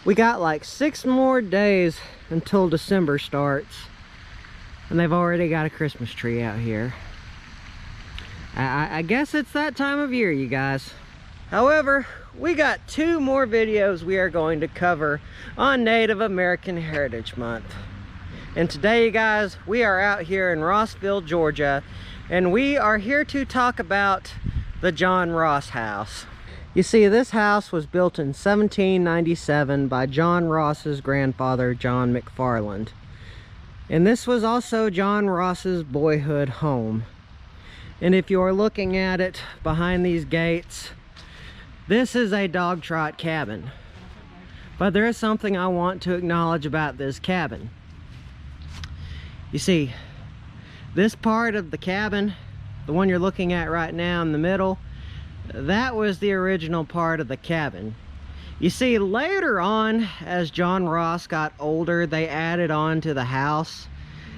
We got like 6 more days until December starts, and they've already got a Christmas tree out here. I guess it's that time of year, you guys. However, we got 2 more videos we are going to cover on Native American Heritage Month. And today, you guys, we are out here in Rossville, Georgia, and we are here to talk about the John Ross house. You see, this house was built in 1797 by John Ross's grandfather, John McFarland. And this was also John Ross's boyhood home. And if you're looking at it behind these gates, this is a dog trot cabin. But there is something I want to acknowledge about this cabin. You see, this part of the cabin, the one you're looking at right now in the middle, that was the original part of the cabin. You see, later on, as John Ross got older, they added on to the house.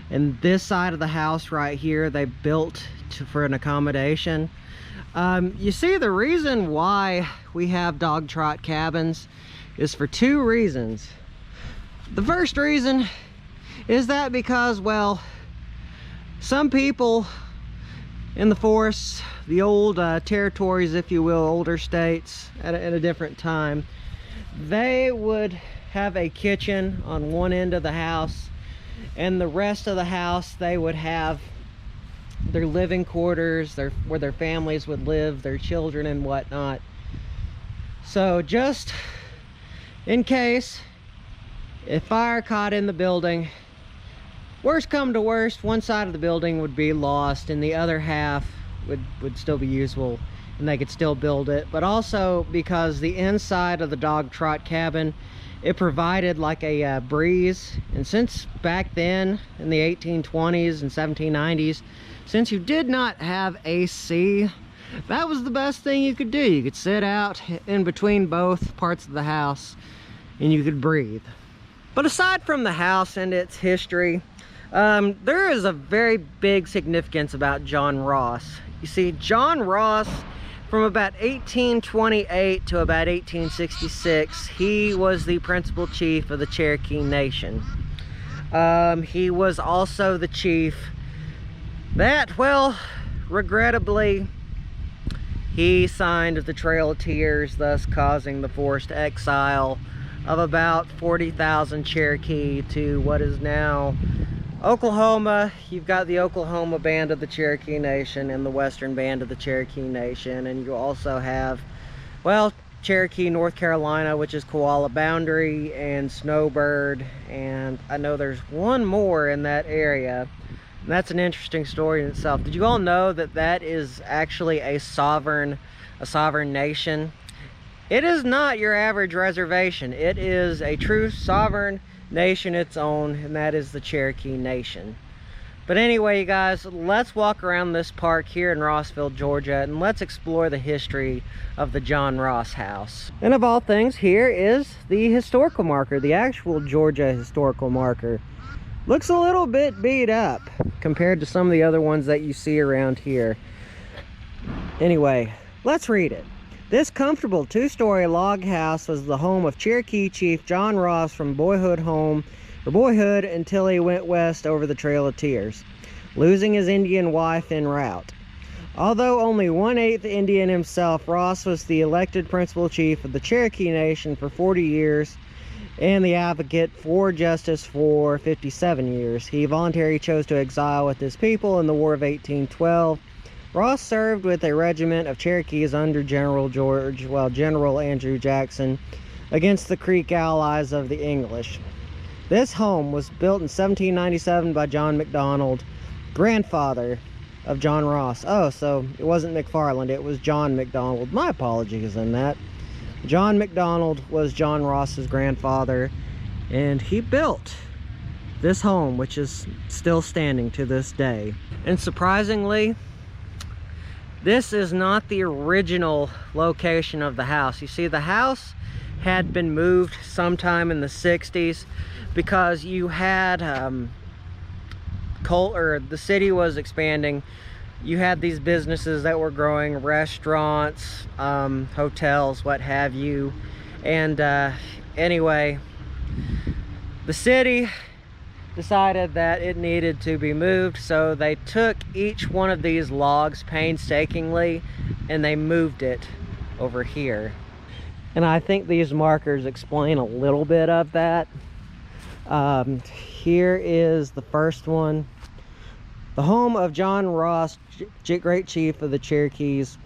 And this side of the house right here, they built for an accommodation. You see, the reason why we have dog trot cabins is for 2 reasons. The first reason is that because, well, some people in the forests, the old territories, if you will, older states at a different time, they would have a kitchen on one end of the house, and the rest of the house they would have their living quarters, where their families would live, their children and whatnot. So just in case if fire caught in the building, worst come to worst, one side of the building would be lost and the other half would still be usable and they could still build it. But also because the inside of the dog trot cabin, it provided like a breeze. And since back then in the 1820s and 1790s, since you did not have AC, that was the best thing you could do. You could sit out in between both parts of the house and you could breathe. But aside from the house and its history, there is a very big significance about John Ross. You see, John Ross, from about 1828 to about 1866, he was the principal chief of the Cherokee Nation. He was also the chief that, well, regrettably, he signed the Trail of Tears, thus causing the forced exile of about 40,000 Cherokee to what is now Oklahoma. You've got the Oklahoma band of the Cherokee Nation and the western band of the Cherokee Nation, and you also have, well, Cherokee, North Carolina, which is Koala Boundary, and Snowbird, and I know there's one more in that area. And that's an interesting story in itself. Did you all know that that is actually a sovereign nation? It is not your average reservation. It is a true sovereign nation its own, and that is the Cherokee Nation. But anyway, you guys, let's walk around this park here in Rossville, Georgia, and let's explore the history of the John Ross house. And of all things, here is the historical marker, the actual Georgia historical marker. Looks a little bit beat up compared to some of the other ones that you see around here. Anyway, let's read it. This comfortable 2-story log house was the home of Cherokee Chief John Ross from boyhood until he went west over the Trail of Tears, losing his Indian wife en route. Although only 1/8 Indian himself, Ross was the elected principal chief of the Cherokee Nation for 40 years and the advocate for justice for 57 years. He voluntarily chose to exile with his people in the War of 1812. Ross served with a regiment of Cherokees under General Andrew Jackson against the Creek allies of the English. This home was built in 1797 by John McDonald, grandfather of John Ross. Oh, so it wasn't McFarland, it was John McDonald. My apologies on that. John McDonald was John Ross's grandfather, and he built this home, which is still standing to this day. And surprisingly, this is not the original location of the house. You see, the house had been moved sometime in the 60s because you had the city was expanding. You had these businesses that were growing, restaurants, hotels, what have you, and Anyway, the city decided that it needed to be moved, so they took each one of these logs painstakingly and they moved it over here. And I think these markers explain a little bit of that. Here is the first one. The home of John Ross, Great Chief of the Cherokees,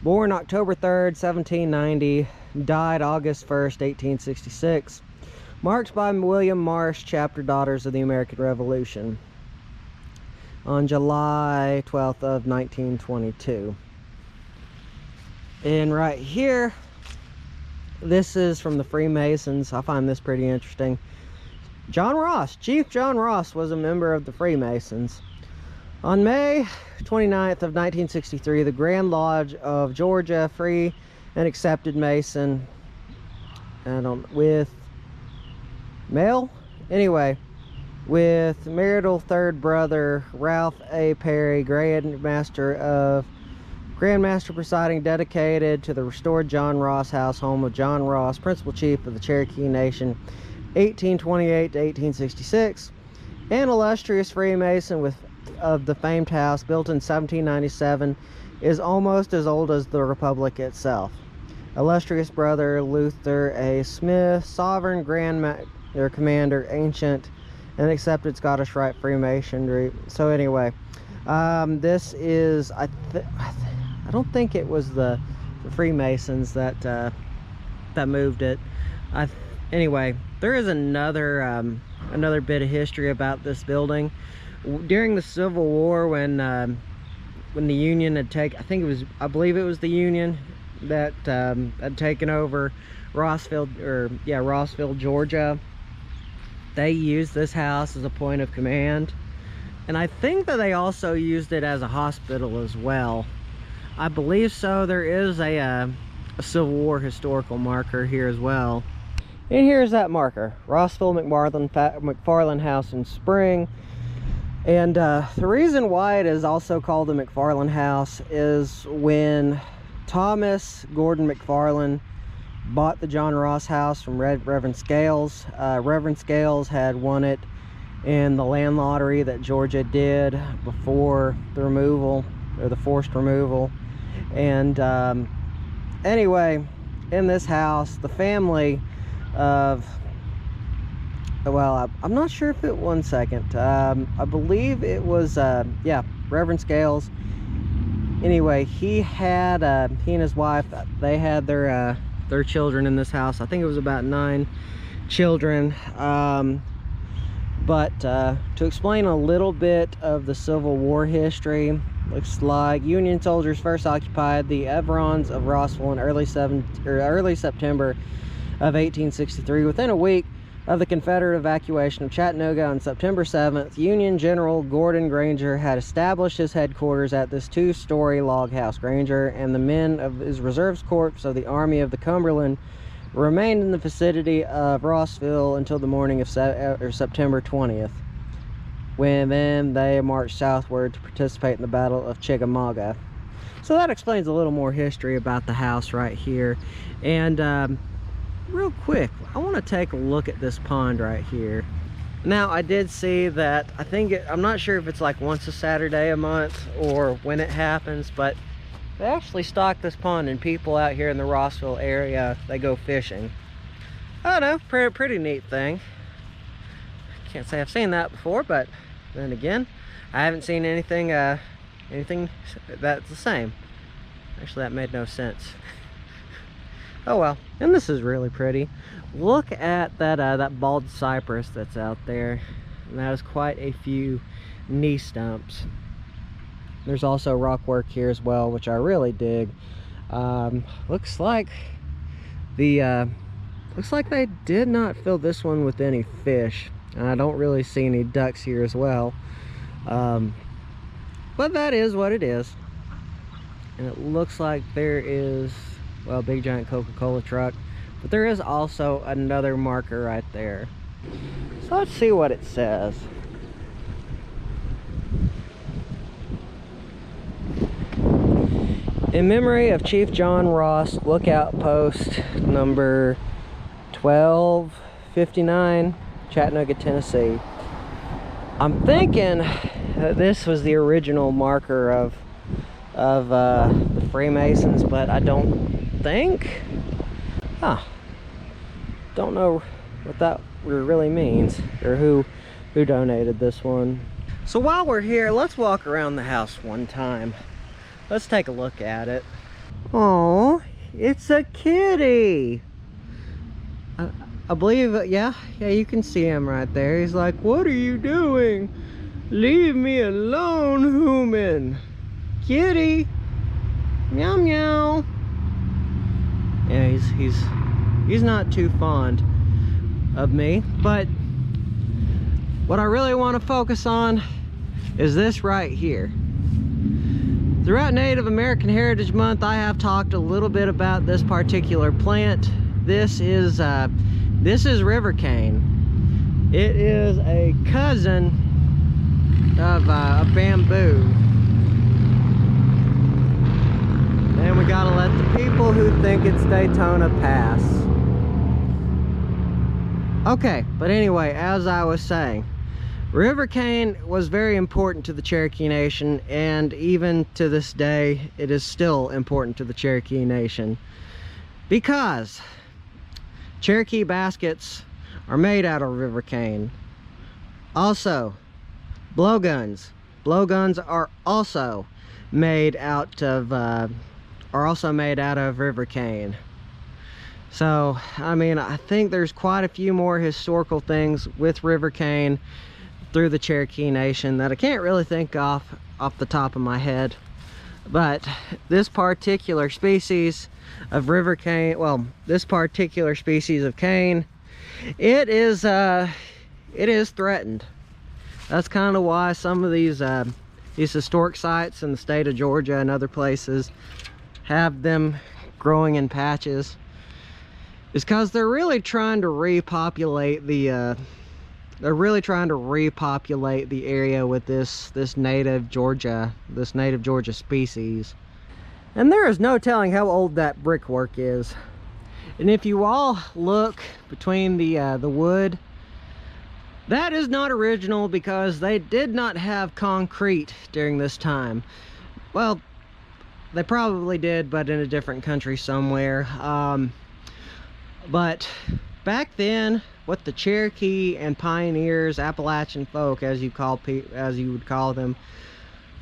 born October 3rd, 1790, died August 1st, 1866. Marked by William Marsh, chapter Daughters of the American Revolution, on July 12th of 1922. And right here, this is from the Freemasons. I find this pretty interesting. John Ross, Chief John Ross, was a member of the Freemasons. On May 29th of 1963, the Grand Lodge of Georgia, free and accepted Mason, and with marital third brother Ralph A. Perry, Grandmaster presiding, dedicated to the restored John Ross House, home of John Ross, principal chief of the Cherokee Nation, 1828 to 1866, an illustrious Freemason of the famed house, built in 1797, is almost as old as the Republic itself. Illustrious brother Luther A. Smith, sovereign commander, ancient and accepted Scottish Rite Freemasonry. So anyway, this is, I don't think it was the Freemasons that moved it. Anyway, there is another bit of history about this building. During the Civil War, when the Union had I believe it was the Union that had taken over Rossville, Georgia, they used this house as a point of command, and I think that they also used it as a hospital as well. I believe so. There is a Civil War historical marker here as well. And here's that marker, Rossville McFarland House in Spring. And the reason why it is also called the McFarland House is when Thomas Gordon McFarland bought the John Ross house from Reverend Scales. Reverend Scales had won it in the land lottery that Georgia did before the removal, or the forced removal. And anyway, in this house, the family of, well, I'm not sure if it, one second, I believe it was Reverend Scales. Anyway, he and his wife, they had their children in this house. I think it was about 9 children. But to explain a little bit of the Civil War history, looks like Union soldiers first occupied the Evrons of Rossville in early September of 1863. Within a week of the Confederate evacuation of Chattanooga on September 7th, Union General Gordon Granger had established his headquarters at this 2-story log house. Granger and the men of his reserves corps of the Army of the Cumberland remained in the vicinity of Rossville until the morning of September 20th, when then they marched southward to participate in the Battle of Chickamauga. So that explains a little more history about the house right here. And real quick, I want to take a look at this pond right here. Now, I did see that, I'm not sure if it's like once a Saturday a month or when it happens, but they actually stock this pond, and people out here in the Rossville area, they go fishing. I don't know, pretty neat thing. Can't say I've seen that before, but then again, I haven't seen anything that's the same. Actually, that made no sense. Oh well. And this is really pretty. Look at that bald cypress that's out there. And that is quite a few knee stumps. There's also rock work here as well, which I really dig. Looks like they did not fill this one with any fish, and I don't really see any ducks here as well. But that is what it is. And it looks like there is, well, a big giant Coca-Cola truck, but there is also another marker right there. So let's see what it says. In memory of Chief John Ross, lookout post number 1259, Chattanooga, Tennessee. I'm thinking that this was the original marker of the Freemasons, but I don't think. Don't know what that really means, or who donated this one. So while we're here, let's walk around the house one time. Let's take a look at it. Oh, it's a kitty. I believe, yeah, you can see him right there. He's like, "What are you doing? Leave me alone, human." Kitty. Meow meow. Yeah, he's not too fond of me, but what I really want to focus on is this right here. Throughout Native American Heritage Month, I have talked a little bit about this particular plant. This is river cane. It is a cousin of a bamboo. And we gotta let the people who think it's Daytona pass. Okay, but anyway, as I was saying, river cane was very important to the Cherokee Nation, and even to this day, it is still important to the Cherokee Nation, because Cherokee baskets are made out of river cane. Also, blowguns. Blowguns are also made out of river cane. So, I mean, I think there's quite a few more historical things with river cane through the Cherokee Nation that I can't really think off the top of my head. But this particular species of river cane, well, this particular species of cane, it is threatened. That's kind of why some of these historic sites in the state of Georgia and other places have them growing in patches. Is because they're really trying to repopulate the area with this native Georgia species. And there is no telling how old that brickwork is. And if you all look between the wood, that is not original, because they did not have concrete during this time. Well, they probably did, but in a different country somewhere. But back then, what the Cherokee and pioneers, Appalachian folk, as you would call them,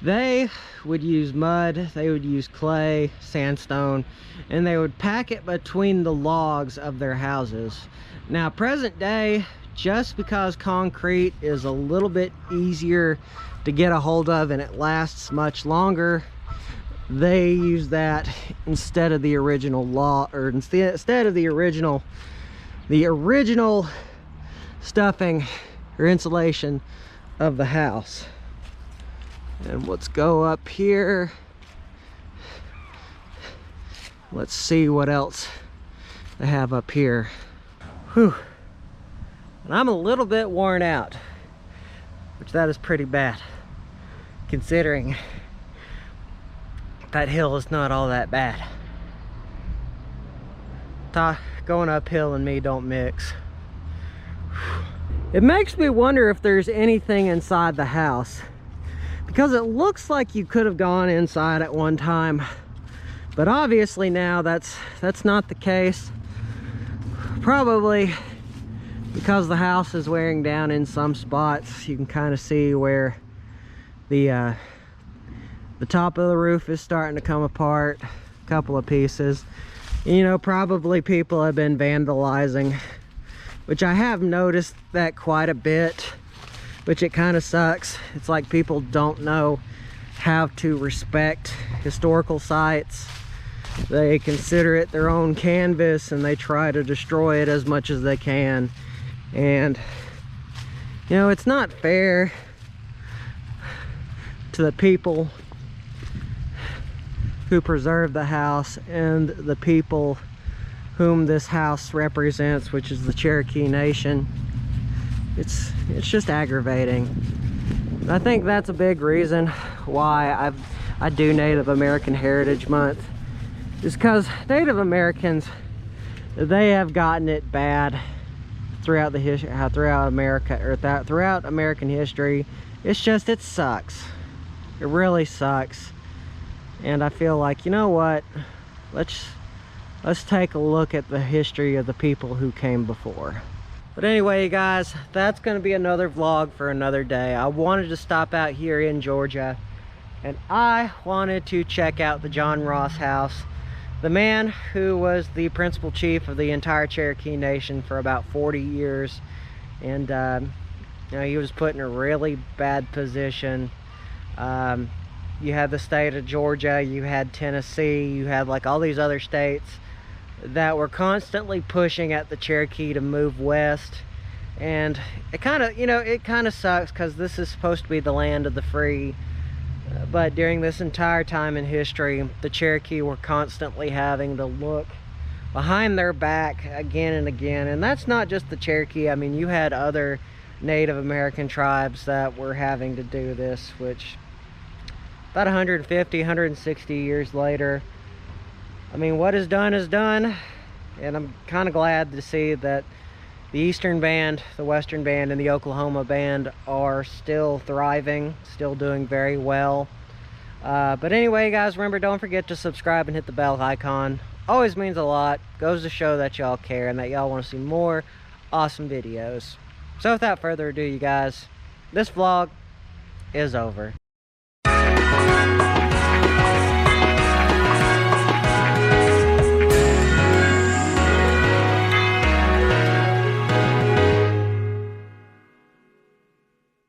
they would use mud, they would use clay, sandstone, and they would pack it between the logs of their houses. Now, present day, just because concrete is a little bit easier to get a hold of and it lasts much longer, they use that instead of the original instead of the original stuffing or insulation of the house. And let's go up here. Let's see what else they have up here. Whew. And I'm a little bit worn out, which that is pretty bad, considering that hill is not all that bad. Going uphill and me don't mix. It makes me wonder if there's anything inside the house, because it looks like you could have gone inside at one time, but obviously now that's not the case. Probably because the house is wearing down in some spots. You can kind of see where the top of the roof is starting to come apart, a couple of pieces. You know, probably people have been vandalizing, which I have noticed that quite a bit, which it kind of sucks. It's like people don't know how to respect historical sites. They consider it their own canvas and they try to destroy it as much as they can. And, you know, it's not fair to the people who preserve the house and the people whom this house represents, which is the Cherokee Nation. It's just aggravating. I think that's a big reason why I do Native American Heritage Month, is because Native Americans they have gotten it bad throughout the history, throughout America, or throughout American history. It's just, it sucks. It really sucks. And I feel like, you know what, let's take a look at the history of the people who came before. But anyway, guys, that's going to be another vlog for another day. I wanted to stop out here in Georgia, and I wanted to check out the John Ross house, the man who was the principal chief of the entire Cherokee Nation for about 40 years. And you know, he was put in a really bad position. You had the state of Georgia, you had Tennessee, you had like all these other states that were constantly pushing at the Cherokee to move west. And it kind of, you know, it kind of sucks, because this is supposed to be the land of the free. But during this entire time in history, the Cherokee were constantly having to look behind their back again and again. And that's not just the Cherokee. I mean, you had other Native American tribes that were having to do this, which about 150, 160 years later, I mean, what is done is done. And I'm kind of glad to see that the Eastern Band, the Western Band, and the Oklahoma Band are still thriving, still doing very well. But anyway, guys, remember, don't forget to subscribe and hit the bell icon. Always means a lot. Goes to show that y'all care and that y'all want to see more awesome videos. So without further ado, you guys, this vlog is over.